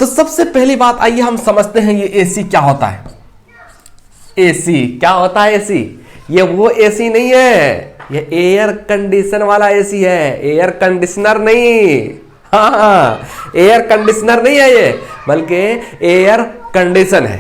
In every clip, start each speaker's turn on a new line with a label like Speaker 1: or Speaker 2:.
Speaker 1: तो सबसे पहली बात आइए हम समझते हैं ये एसी क्या होता है। एसी क्या होता है? एसी ये वो एसी नहीं है, ये एयर कंडीशन वाला एसी है, एयर कंडीशनर नहीं। हाँ, एयर कंडीशनर नहीं है ये, बल्कि एयर कंडीशन है।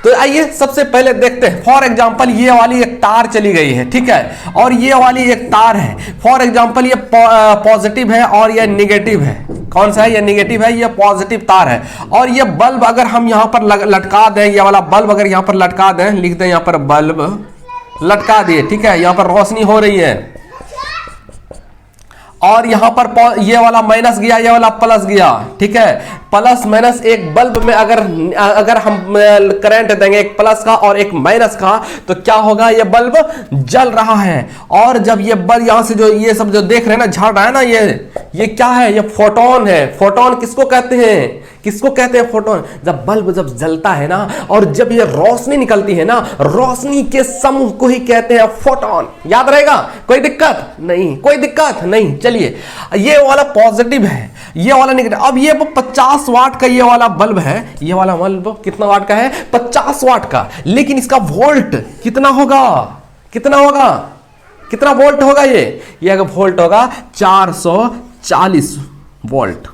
Speaker 1: तो आइए सबसे पहले देखते हैं। फॉर एग्जांपल ये वाली एक तार चली गई है, ठीक है, और ये वाली एक तार है। फॉर एग्जांपल ये पॉजिटिव है और ये निगेटिव है। कौन सा है? ये निगेटिव है, ये पॉजिटिव तार है। और ये बल्ब अगर हम यहां पर लटका दें, ये वाला बल्ब अगर यहां पर लटका दें, लिख दें यहां पर बल्ब लटका दिए, ठीक है, यहां पर रोशनी हो रही है, और यहां पर ये वाला माइनस गया, ये वाला प्लस गया, ठीक है। प्लस माइनस एक बल्ब में अगर हम करंट देंगे, एक प्लस का और एक माइनस का, तो क्या होगा? ये बल्ब जल रहा है। और जब ये बल्ब यहां से जो ये सब जो देख रहे हैं ना, झड़ रहा है ना, ये क्या है? ये फोटोन है। फोटोन किसको कहते हैं? किसको कहते हैं? फोटोन। जब बल्ब जब जलता है ना, और जब ये रोशनी निकलती है ना, रोशनी के समूह को ही कहते हैं फोटोन। याद रहेगा? कोई दिक्कत नहीं? कोई दिक्कत नहीं। चलिए, ये वाला पॉजिटिव है, ये वाला नेगेटिव। अब ये 50 वाट का ये वाला बल्ब है, ये वाला बल्ब कितना वाट का है? 50 वाट का। लेकिन इसका वोल्ट कितना होगा? कितना होगा? कितना वोल्ट होगा? ये अगर वोल्ट होगा 440 वोल्ट।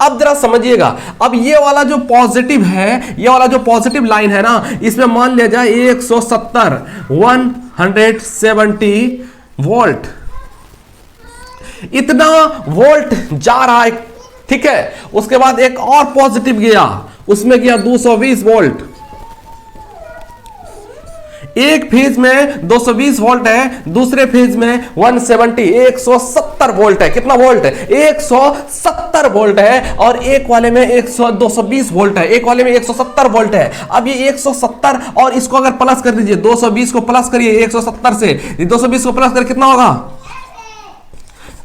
Speaker 1: अब जरा समझिएगा, अब ये वाला जो पॉजिटिव है, ये वाला जो पॉजिटिव लाइन है ना, इसमें मान लिया जाए 170 वोल्ट, इतना वोल्ट जा रहा है, ठीक है। उसके बाद एक और पॉजिटिव गया, उसमें गया 220 वोल्ट। एक फेज में 220 वोल्ट है, दूसरे फेज में 170 वोल्ट है। कितना वोल्ट है? 170 वोल्ट है। और एक वाले में 220 वोल्ट है, एक वाले में 170 वोल्ट है। अब ये 170 और इसको अगर प्लस कर दीजिए, 220 को प्लस करिए 170 से, 220 को प्लस कर कितना होगा?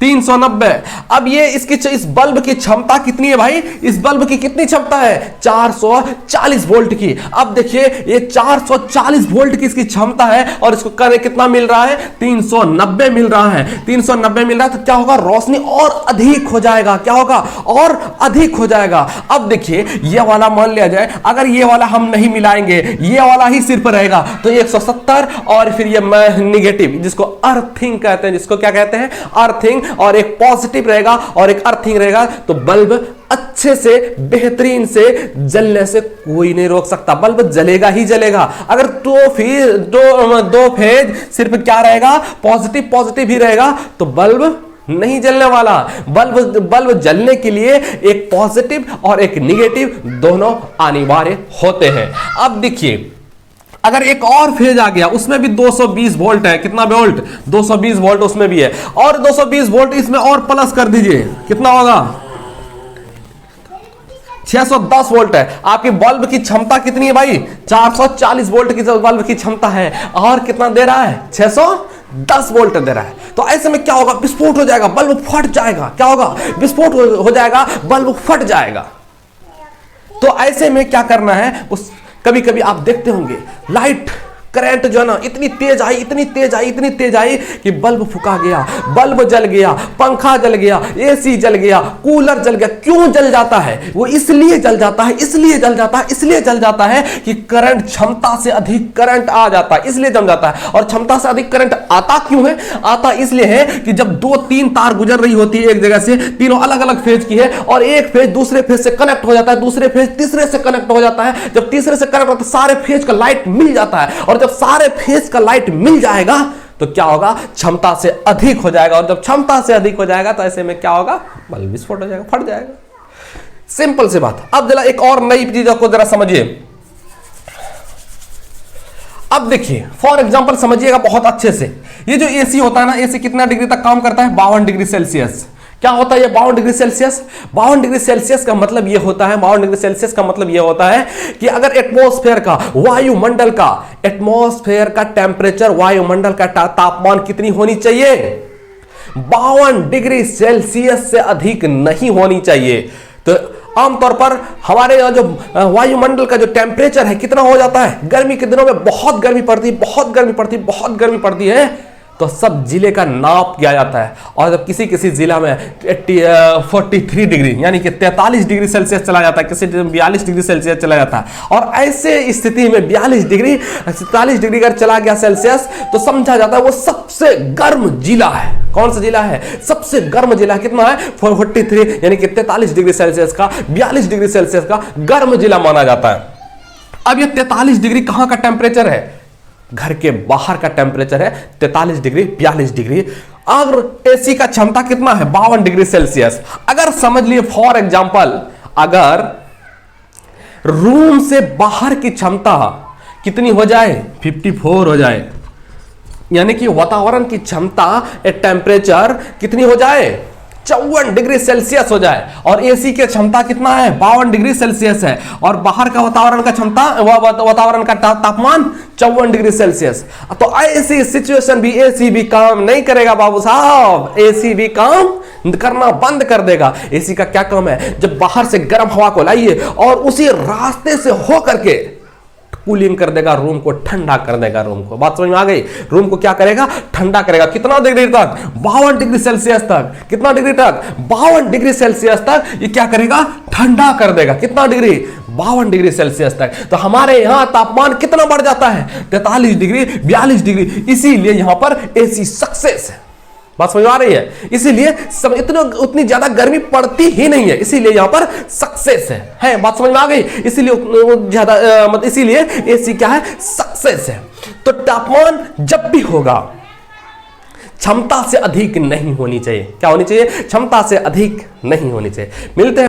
Speaker 1: 390। अब ये इस बल्ब की क्षमता कितनी है भाई? इस बल्ब की कितनी क्षमता है? 440 वोल्ट की। अब देखिए, ये 440 वोल्ट की इसकी क्षमता है, और इसको करंट कितना मिल रहा है? 390 मिल रहा है। 390 मिल रहा है, तो क्या होगा? रोशनी और अधिक हो जाएगा। क्या होगा? और अधिक हो जाएगा। अब देखिए, ये वाला मान लिया जाए, अगर ये वाला हम नहीं मिलाएंगे, ये वाला ही सिर्फ रहेगा, तो 170 और फिर ये निगेटिव, जिसको अर्थिंग कहते हैं, जिसको क्या कहते हैं? अर्थिंग। और एक पॉजिटिव रहेगा और एक अर्थिंग रहेगा, तो बल्ब अच्छे से बेहतरीन से जलने से कोई नहीं रोक सकता। बल्ब जलेगा ही जलेगा। अगर दो फेज सिर्फ क्या रहेगा? पॉजिटिव पॉजिटिव ही रहेगा, तो बल्ब नहीं जलने वाला। बल्ब जलने के लिए एक पॉजिटिव और एक निगेटिव दोनों अनिवार्य होते हैं। अब देखिए, अगर एक और फेज आ गया, उसमें भी 220 वोल्ट है। कितना वोल्ट? 220 वोल्ट उसमें भी है, और 220 वोल्ट इसमें और प्लस कर दीजिए, कितना होगा? 610 वोल्ट है। आपकी बल्ब की क्षमता कितनी है भाई? 440 वोल्ट की बल्ब की क्षमता है, और कितना दे रहा है? 610 वोल्ट दे रहा है। तो ऐसे में क्या होगा? विस्फोट हो जाएगा, बल्ब फट जाएगा। क्या होगा? विस्फोट हो जाएगा, बल्ब फट जाएगा। तो ऐसे में क्या करना है? कभी कभी आप देखते होंगे, लाइट करंट जो है ना, इतनी तेज आई, इतनी तेज आई, इतनी तेज आई कि बल्ब फुका गया, बल्ब जल गया, पंखा जल गया, एसी जल गया, कूलर जल गया। क्यों जल जाता है? वो इसलिए जल जाता है, इसलिए जल जाता है, इसलिए जल जाता है कि करंट, क्षमता से अधिक करंट आ जाता है, इसलिए जल जाता है। और क्षमता से अधिक करंट आता क्यों है? आता इसलिए है कि जब 2-3 तार गुजर रही होती है एक जगह से, तीनों अलग अलग फेज की है, और एक फेज दूसरे फेज से कनेक्ट हो जाता है, दूसरे फेज तीसरे से कनेक्ट हो जाता है। जब तीसरे से कनेक्ट होता है, सारे फेज का लाइट मिल जाता है, और जब सारे फेज का लाइट मिल जाएगा, तो क्या होगा? क्षमता से अधिक हो जाएगा। और जब क्षमता से अधिक हो जाएगा, तो ऐसे में क्या होगा? बल्ब विस्फोट हो जाएगा, फट जाएगा। सिंपल सी बात। अब जरा एक और नई चीज को जरा समझिए। अब देखिए, फॉर एग्जांपल समझिएगा बहुत अच्छे से। ये जो एसी होता है ना, एसी कितना डिग्री तक काम करता है? 52 डिग्री सेल्सियस। क्या होता है ये 52 डिग्री सेल्सियस? 52 डिग्री सेल्सियस का मतलब ये होता है, 52 डिग्री सेल्सियस का मतलब ये होता है कि अगर एटमॉस्फेयर का, वायुमंडल का, एटमॉस्फेयर का टेम्परेचर, वायुमंडल का तापमान कितनी होनी चाहिए? 52 डिग्री सेल्सियस से अधिक नहीं होनी चाहिए। तो आमतौर पर हमारे जो वायुमंडल का जो टेम्परेचर है कितना हो जाता है? गर्मी के दिनों में बहुत गर्मी पड़ती है, बहुत गर्मी पड़ती है, बहुत गर्मी पड़ती है, तो सब जिले का नाप किया जाता है। और जब किसी किसी जिला में 43 डिग्री यानी कि 43 डिग्री सेल्सियस चला जाता है, किसी 42 डिग्री सेल्सियस चला जाता है, और ऐसे स्थिति में 43 डिग्री 47 डिग्री अगर चला गया सेल्सियस तो समझा जाता है वो सबसे गर्म जिला है। कौन सा जिला है? सबसे गर्म जिला कितना है? 43 यानी कि 43 डिग्री सेल्सियस का, 42 डिग्री सेल्सियस का गर्म जिला माना जाता है। अब ये 43 डिग्री कहां का टेम्परेचर है? घर के बाहर का टेम्परेचर है 43 डिग्री 42 डिग्री। अगर एसी का क्षमता कितना है? 52 डिग्री सेल्सियस। अगर समझ लिए फॉर एग्जांपल, अगर रूम से बाहर की क्षमता कितनी हो जाए? 54 हो जाए, यानी कि वातावरण की क्षमता टेम्परेचर कितनी हो जाए? 54 डिग्री सेल्सियस हो जाए, और एसी की क्षमता कितना है? 52 डिग्री सेल्सियस है, और बाहर का वातावरण का क्षमता, वातावरण का तापमान 54 डिग्री सेल्सियस। तो ऐसी सिचुएशन भी एसी भी काम नहीं करेगा बाबू साहब, एसी भी काम करना बंद कर देगा। एसी का क्या काम है? जब बाहर से गर्म हवा को लाइए और उसी रास्ते से हो करके कूलिंग कर देगा, रूम को ठंडा कर देगा। रूम को बात समझ में आ गई? रूम को क्या करेगा? ठंडा करेगा। कितना डिग्री तक? 52 डिग्री सेल्सियस तक। कितना डिग्री तक? 52 डिग्री सेल्सियस तक ये क्या करेगा? ठंडा कर देगा। कितना डिग्री? 52 डिग्री सेल्सियस तक। तो हमारे यहां तापमान कितना बढ़ जाता है? 43 डिग्री 42 डिग्री। इसीलिए यहां पर एसी सक्सेस है। बात समझ आ रही है? इसीलिए उतनी ज्यादा गर्मी पड़ती ही नहीं है, इसीलिए यहां पर सक्सेस है। बात समझ में आ गई? इसीलिए ज्यादा मतलब इसीलिए एसी क्या है? सक्सेस है। तो तापमान जब भी होगा क्षमता से अधिक नहीं होनी चाहिए। क्या होनी चाहिए? क्षमता से अधिक नहीं होनी चाहिए। मिलते हैं।